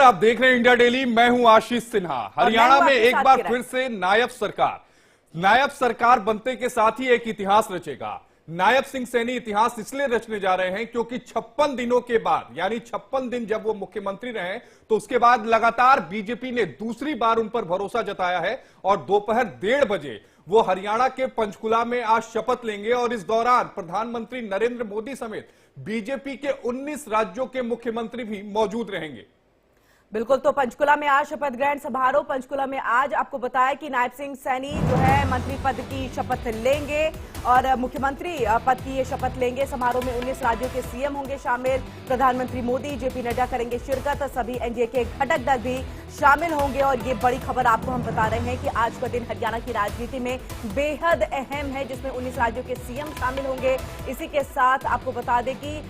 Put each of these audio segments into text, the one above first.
आप देख रहे हैं इंडिया डेली। मैं हूं आशीष सिन्हा। हरियाणा में एक बार फिर से नायब सरकार बनते के साथ ही एक इतिहास रचेगा। नायब सिंह सैनी इतिहास इसलिए रचने जा रहे हैं क्योंकि 56 दिनों के बाद, यानी 56 दिन जब वो मुख्यमंत्री रहे, तो उसके बाद लगातार बीजेपी ने दूसरी बार उन पर भरोसा जताया है और दोपहर 1:30 बजे वो हरियाणा के पंचकुला में आज शपथ लेंगे और इस दौरान प्रधानमंत्री नरेंद्र मोदी समेत बीजेपी के 19 राज्यों के मुख्यमंत्री भी मौजूद रहेंगे। बिल्कुल, तो पंचकुला में आज शपथ ग्रहण समारोह। पंचकुला में आज आपको बताया कि नायब सिंह सैनी जो है मंत्री पद की शपथ लेंगे और मुख्यमंत्री पद की ये शपथ लेंगे। समारोह में 19 राज्यों के सीएम होंगे शामिल। प्रधानमंत्री मोदी, जेपी नड्डा करेंगे शिरकत। सभी एनडीए के घटक दल भी शामिल होंगे। और ये बड़ी खबर आपको हम बता रहे हैं कि आज का दिन हरियाणा की राजनीति में बेहद अहम है, जिसमें 19 राज्यों के सीएम शामिल होंगे। इसी के साथ आपको बता दें कि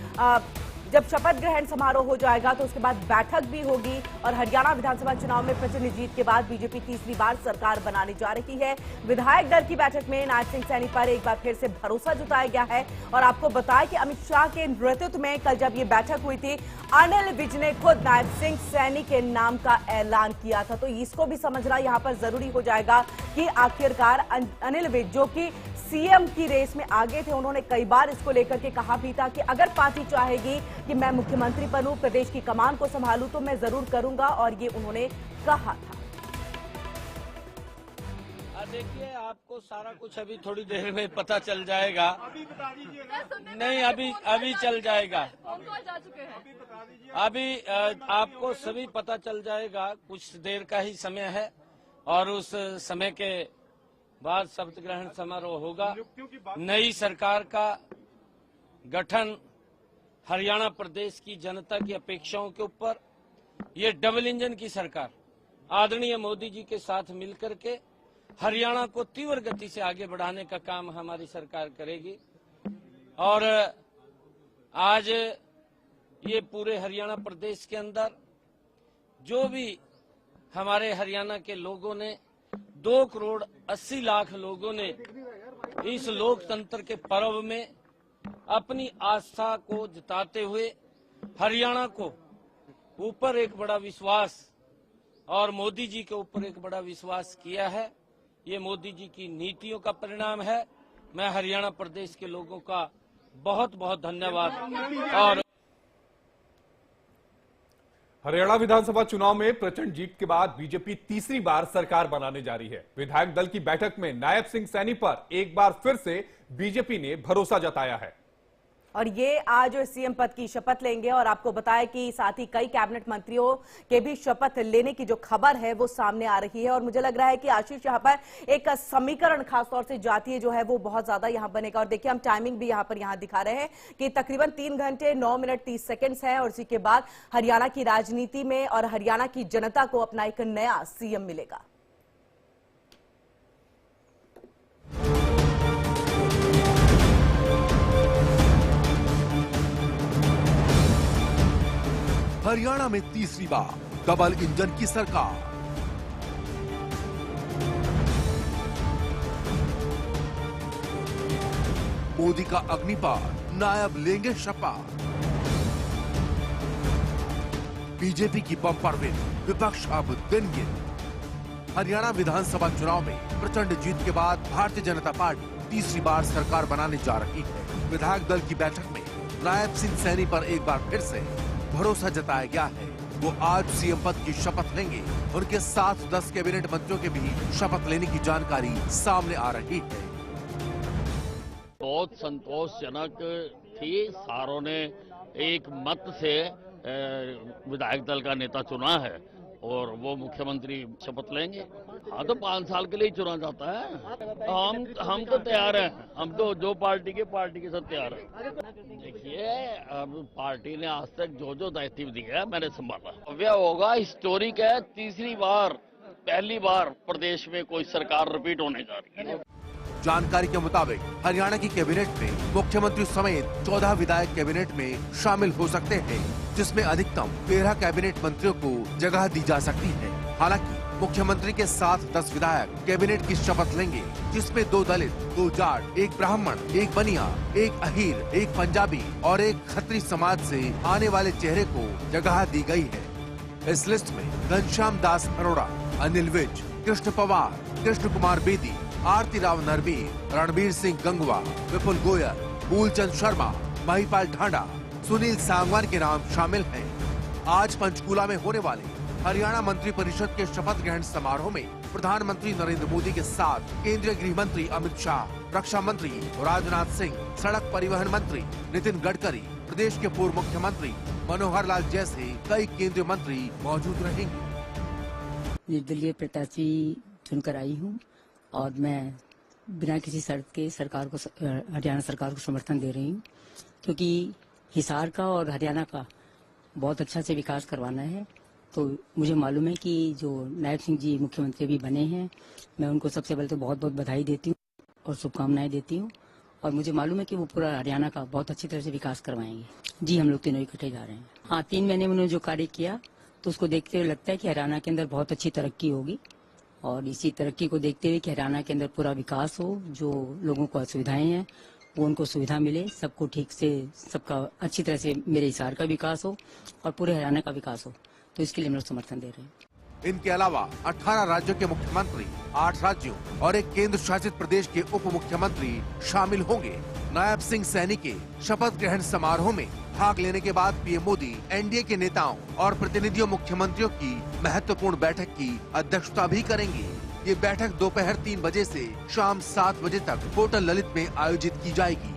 जब शपथ ग्रहण समारोह हो जाएगा तो उसके बाद बैठक भी होगी और हरियाणा विधानसभा चुनाव में प्रचंड जीत के बाद बीजेपी तीसरी बार सरकार बनाने जा रही है। विधायक दल की बैठक में नायब सिंह सैनी पर एक बार फिर से भरोसा जताया गया है और आपको बताया कि अमित शाह के नेतृत्व में कल जब ये बैठक हुई थी, अनिल विज ने खुद नायब सिंह सैनी के नाम का ऐलान किया था। तो इसको भी समझना यहाँ पर जरूरी हो जाएगा कि आखिरकार अनिल विज जो कि सीएम की रेस में आगे थे, उन्होंने कई बार इसको लेकर के कहा भी था कि अगर पार्टी चाहेगी कि मैं मुख्यमंत्री बनूं, प्रदेश की कमान को संभालूं, तो मैं जरूर करूंगा, और ये उन्होंने कहा था। देखिए, आपको सारा कुछ अभी थोड़ी देर में पता चल जाएगा। अभी बता दीजिए। नहीं, अभी चल जाएगा। अभी आपको सभी पता चल जाएगा। कुछ देर का ही समय है और उस समय के बाद शपथ ग्रहण समारोह होगा। नई सरकार का गठन हरियाणा प्रदेश की जनता की अपेक्षाओं के ऊपर, ये डबल इंजन की सरकार आदरणीय मोदी जी के साथ मिलकर के हरियाणा को तीव्र गति से आगे बढ़ाने का काम हमारी सरकार करेगी। और आज ये पूरे हरियाणा प्रदेश के अंदर जो भी हमारे हरियाणा के लोगों ने, 2,80,00,000 लोगों ने इस लोकतंत्र के पर्व में अपनी आस्था को जताते हुए हरियाणा को ऊपर एक बड़ा विश्वास और मोदी जी के ऊपर एक बड़ा विश्वास किया है। ये मोदी जी की नीतियों का परिणाम है। मैं हरियाणा प्रदेश के लोगों का बहुत बहुत धन्यवाद। और हरियाणा विधानसभा चुनाव में प्रचंड जीत के बाद बीजेपी तीसरी बार सरकार बनाने जा रही है। विधायक दल की बैठक में नायब सिंह सैनी पर एक बार फिर से बीजेपी ने भरोसा जताया है और ये आज सीएम पद की शपथ लेंगे। और आपको बताया कि साथ ही कई कैबिनेट मंत्रियों के भी शपथ लेने की जो खबर है वो सामने आ रही है। और मुझे लग रहा है कि आशीष, यहाँ पर एक समीकरण खासतौर से जातीय जो है वो बहुत ज्यादा यहाँ बनेगा। और देखिए, हम टाइमिंग भी यहाँ दिखा रहे हैं कि तकरीबन 3 घंटे 9 मिनट 30 सेकेंड्स है और इसी के बाद हरियाणा की राजनीति में और हरियाणा की जनता को अपना एक नया सीएम मिलेगा। हरियाणा में तीसरी बार डबल इंजन की सरकार। मोदी का अग्निपात, नायब लेंगे शपथ। बीजेपी की बम्पर विन, विपक्ष अब दिन गिन। हरियाणा विधानसभा चुनाव में प्रचंड जीत के बाद भारतीय जनता पार्टी तीसरी बार सरकार बनाने जा रही है। विधायक दल की बैठक में नायब सिंह सैनी पर एक बार फिर से भरोसा जताया गया है। वो आज सीएम पद की शपथ लेंगे। उनके साथ 10 कैबिनेट मंत्रियों के भी शपथ लेने की जानकारी सामने आ रही है। बहुत संतोषजनक थी। सारों ने एक मत से विधायक दल का नेता चुना है और वो मुख्यमंत्री शपथ लेंगे। हाँ, तो 5 साल के लिए ही चुना जाता है। हम तो तैयार हैं। हम तो जो पार्टी के साथ तैयार हैं। देखिए, अब पार्टी ने आज तक जो दायित्व दिया है मैंने संभाला। भव्य होगा, हिस्टोरिक है। तीसरी बार, पहली बार प्रदेश में कोई सरकार रिपीट होने जा रही है। जानकारी के मुताबिक हरियाणा की कैबिनेट में मुख्यमंत्री समेत 14 विधायक कैबिनेट में शामिल हो सकते हैं, जिसमें अधिकतम 13 कैबिनेट मंत्रियों को जगह दी जा सकती है। हालांकि मुख्यमंत्री के साथ 10 विधायक कैबिनेट की शपथ लेंगे, जिसमें 2 दलित, 2 जाट, 1 ब्राह्मण, 1 बनिया, 1 अहीर, 1 पंजाबी और 1 खत्री समाज से आने वाले चेहरे को जगह दी गई है। इस लिस्ट में घनश्याम दास अरोड़ा, अनिल विज, कृष्ण पवार, कृष्ण कुमार बेदी, आरती राव नरवीर, रणबीर सिंह गंगवा, विपुल गोयल, मूलचंद शर्मा, महिपाल ढांडा, सुनील सांगवान के नाम शामिल हैं। आज पंचकूला में होने वाले हरियाणा मंत्रिपरिषद के शपथ ग्रहण समारोह में प्रधानमंत्री नरेंद्र मोदी के साथ केंद्रीय गृह मंत्री अमित शाह, रक्षा मंत्री राजनाथ सिंह, सड़क परिवहन मंत्री नितिन गडकरी, प्रदेश के पूर्व मुख्यमंत्री मनोहर लाल जैसे कई केंद्रीय मंत्री मौजूद रहेंगे। निर्दलीय प्रत्याशी चुनकर आई हूँ और मैं बिना किसी शर्त के सरकार को, हरियाणा सरकार को समर्थन दे रही हूँ, क्योंकि हिसार का और हरियाणा का बहुत अच्छा से विकास करवाना है। तो मुझे मालूम है कि जो नायब सिंह जी मुख्यमंत्री भी बने हैं, मैं उनको सबसे पहले तो बहुत बहुत बधाई देती हूँ और शुभकामनाएं देती हूँ। और मुझे मालूम है कि वो पूरा हरियाणा का बहुत अच्छी तरह से विकास करवाएंगे। जी, हम लोग तीनों इकट्ठे जा रहे हैं। हाँ, 3 महीने में उन्होंने जो कार्य किया तो उसको देखते हुए लगता है कि हरियाणा के अंदर बहुत अच्छी तरक्की होगी, और इसी तरक्की को देखते हुए कि हरियाणा के अंदर पूरा विकास हो, जो लोगों को असुविधाएं हैं वो उनको सुविधा मिले, सबको ठीक से, सबका अच्छी तरह से मेरे हिसार का विकास हो और पूरे हरियाणा का विकास हो, तो इसके लिए हम लोग समर्थन दे रहे हैं। इनके अलावा 18 राज्यों के मुख्यमंत्री, 8 राज्यों और एक केंद्र शासित प्रदेश के उप मुख्यमंत्री शामिल होंगे। नायब सिंह सैनी के शपथ ग्रहण समारोह में भाग लेने के बाद पीएम मोदी एनडीए के नेताओं और प्रतिनिधियों मुख्यमंत्रियों की महत्वपूर्ण बैठक की अध्यक्षता भी करेंगे। ये बैठक दोपहर 3 बजे से शाम 7 बजे तक होटल ललित में आयोजित की जाएगी।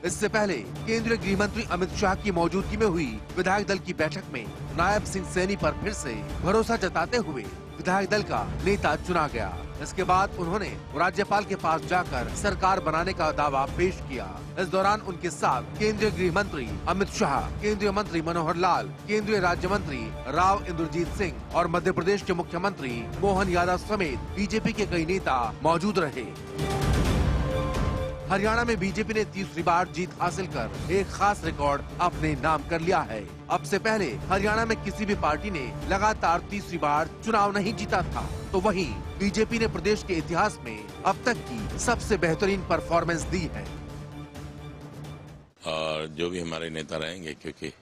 इससे पहले केंद्रीय गृह मंत्री अमित शाह की मौजूदगी में हुई विधायक दल की बैठक में नायब सिंह सैनी पर फिर से भरोसा जताते हुए विधायक दल का नेता चुना गया। इसके बाद उन्होंने राज्यपाल के पास जाकर सरकार बनाने का दावा पेश किया। इस दौरान उनके साथ केंद्रीय गृह मंत्री अमित शाह, केंद्रीय मंत्री मनोहर लाल, केंद्रीय राज्य मंत्री राव इंद्रजीत सिंह और मध्य प्रदेश के मुख्यमंत्री मोहन यादव समेत बीजेपी के कई नेता मौजूद रहे। हरियाणा में बीजेपी ने तीसरी बार जीत हासिल कर एक खास रिकॉर्ड अपने नाम कर लिया है। अब से पहले हरियाणा में किसी भी पार्टी ने लगातार तीसरी बार चुनाव नहीं जीता था, तो वहीं बीजेपी ने प्रदेश के इतिहास में अब तक की सबसे बेहतरीन परफॉर्मेंस दी है। और जो भी हमारे नेता रहेंगे, क्योंकि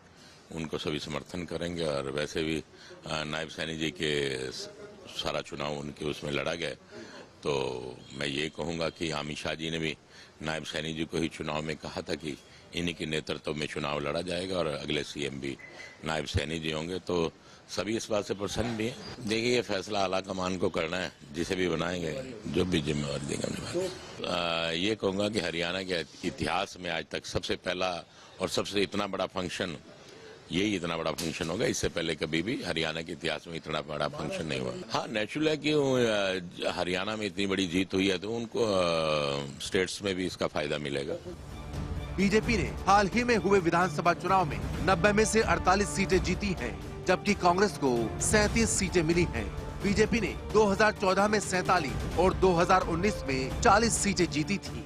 उनको सभी समर्थन करेंगे, और वैसे भी नायब सैनी जी के सारा चुनाव उनके उसमें लड़ा गया, तो मैं ये कहूँगा कि अमित शाह जी ने भी नायब सैनी जी को ही चुनाव में कहा था कि इन्हीं के नेतृत्व में चुनाव लड़ा जाएगा और अगले सीएम भी नायब सैनी जी होंगे, तो सभी इस बात से प्रसन्न भी हैं। देखिए, ये फैसला आला कमान को करना है, जिसे भी बनाएंगे, जो भी जिम्मेवारी देंगे। ये कहूँगा कि हरियाणा के इतिहास में आज तक सबसे पहला और सबसे इतना बड़ा फंक्शन, यही इतना बड़ा फंक्शन होगा। इससे पहले कभी भी हरियाणा के इतिहास में इतना बड़ा फंक्शन नहीं हुआ। हाँ, नेचुरल है कि हरियाणा में इतनी बड़ी जीत हुई है, तो उनको स्टेट्स में भी इसका फायदा मिलेगा। बीजेपी ने हाल ही में हुए विधानसभा चुनाव में 90 में से 48 सीटें जीती हैं, जबकि कांग्रेस को 37 सीटें मिली हैं। बीजेपी ने 2014 में 47 और 2019 में 40 सीटें जीती थी।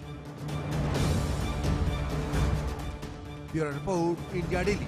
Bureau report, India daily.